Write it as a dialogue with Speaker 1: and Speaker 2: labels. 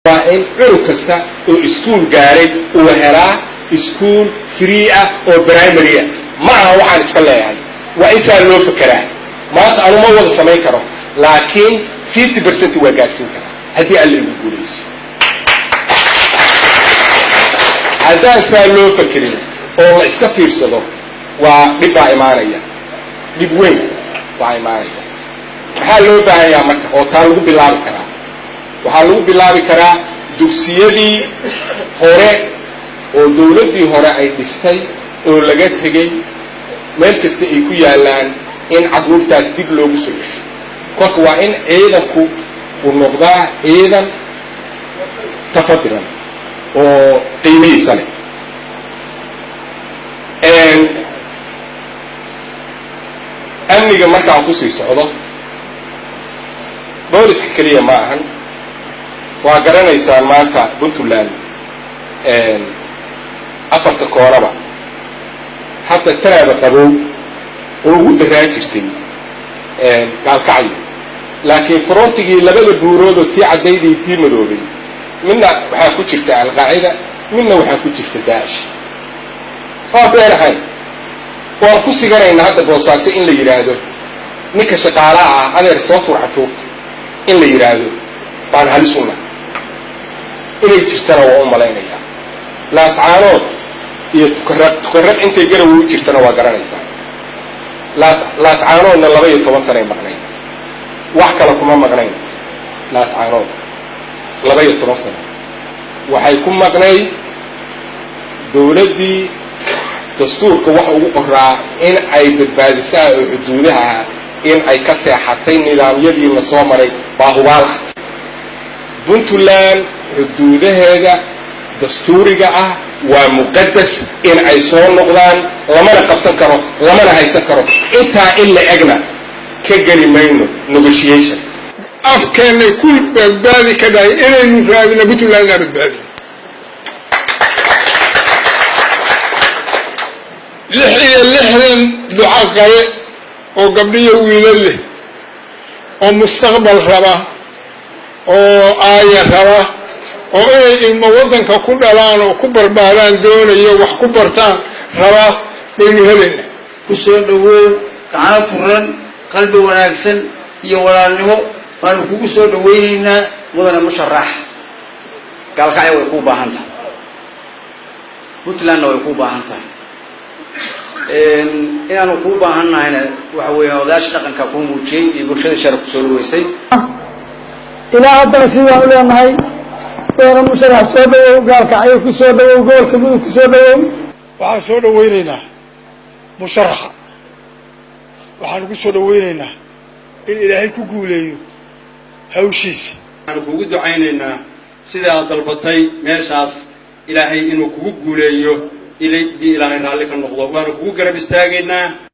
Speaker 1: وإن عركستا وإسكول قاري وهلا إسكول فريئة وبرايمرية معها واحد إسكال يعني وإنسان له فكرة ما أنا ما وضع سمين كرو لكن 50% هو قارسين كرا هدي اللي بقوليس هذا إنسان له فكرين أو إسكافير صدق وربع إيمانية ربوين وإيمانية حلو بقى مرك أو تالو بلاري كرا وحلو بلاري كرا دوسيدي هراء أو دولتي هراء أي بستي أو لقيت تجي ملكست إيكويا لان إن عقول تصديق لوجو سويش كوك وإن أيضا كو ونبضع أيضا تفضلا أو قيمي سنة أمني جمعت عقوسي السعودة بوليس كلية معهن وقرنا يسال معك بنتولان أفرت كهرباء حتى ترى بقبول وجود راجرتين قال كعي لكن فرونتي لبلا بورود وتي عديدي تي مدوبي منا waxaa ku jirta alqaacida minna waxaa ku jirta daash oo beerahay waan ku sigarayna hadda boosaaso in la yiraahdo ninka shaqaalaha adeer soo turca joogta in la yiraahdo baan halisuna inay jirtana waa u maleynaya laascaanood iyo tukarrad intay garaw u jirtana waa garanaysaa laascaanoodna 12 sano ay maqnayn wax kale kuma maqnayn laascaanood 12 sano waxay ku maqnay dawladdii dastuurka waxa ugu qoraa in ay badbaadisaa xuduudaha in ay ka seexatay nidaamyadii la soo maray baahubaal Puntland xuduudaheeda dastuuriga ah waa muqaddas in ay soo noqdaan lamana qabsan karo lamana haysan karo inta in la egna ka gali mayno negotiation afkeena ku badbaadi kaday inaynu raadino Puntland badbaadi lixdan duca qare oo gabdhiyo wiilal leh oo mustaqbal raba oo aaya raba oo inay ilmo wadanka ku dhalaan oo ku barbaaraan doonayo wax ku bartaan raba baynu helina
Speaker 2: ku soo dhawow gacan furan qalbi wanaagsan iyo walaalnimo waan kugu soo dhaweynaynaa mudane musharax galkacay way ku baahan tahay Puntland way ku baahan tahay inaanu ku baahanaayna waxa weeyaan odayaasha dhaqanka ku muujiyay iyo bulshada sharaf ku soo dhaweysay
Speaker 3: ilaa hadda sidoo u leenahay oo musharax soo dhawow galkacay ku soo dhawow gobolka mudug ku soo dhawow
Speaker 4: waxaan soo dhaweynaynaa musharaxa waxaan ku soo dhaweynaynaa in ilaahay ku guuleeyo hawshiisa
Speaker 5: waxaan kugu ducaynaynaa sida dalbatay meeshaas ilaahay inuu kugu guuleeyo ilaahay raalli ka noqdo waan kugu garab istaagaynaa